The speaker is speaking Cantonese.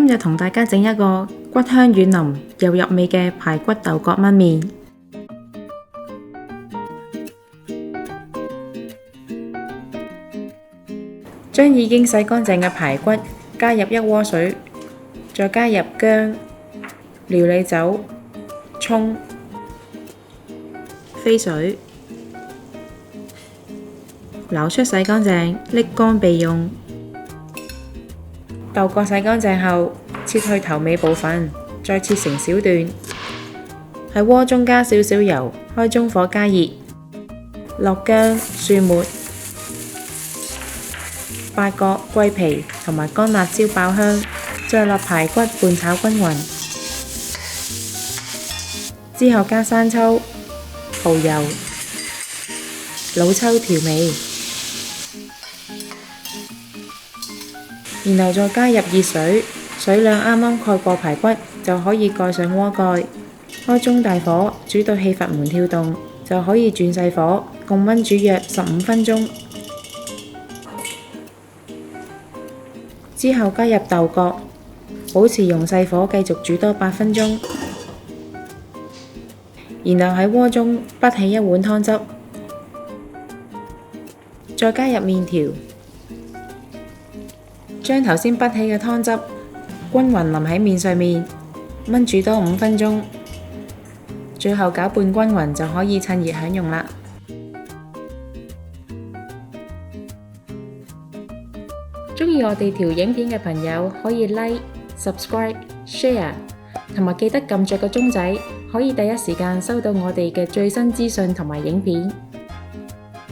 今日同大家整一個骨香軟腍又入味嘅排骨豆角炆麵。將已經洗乾淨嘅排骨加入一鍋水，再加入薑、料理酒、蔥、飛水，撈出洗乾淨，瀝乾備用。豆角洗乾淨後，切去頭尾部分，再切成小段。喺鍋中加少少油，開中火加熱，落薑、蒜末、八角、桂皮同埋乾辣椒爆香，再落排骨拌炒均勻。之後加生抽、蠔油、老抽調味。然後再加入熱水，水量啱啱蓋過排骨，就可以蓋上鍋蓋，開中大火煮到氣閥門跳動，就可以轉細火，共燜煮約15分鐘。之後加入豆角，保持用細火繼續煮多8分鐘。然後喺鍋中潷起一碗湯汁，再加入麵條。將頭先潷起嘅湯汁均勻淋喺麵上面，燜煮多5分鐘，最後攪拌均勻就可以趁熱享用啦。鍾意我哋條影片嘅朋友可以 Like、Subscribe、Share， 同埋記得撳着個鐘仔，可以第一時間收到我哋嘅最新資訊同埋影片。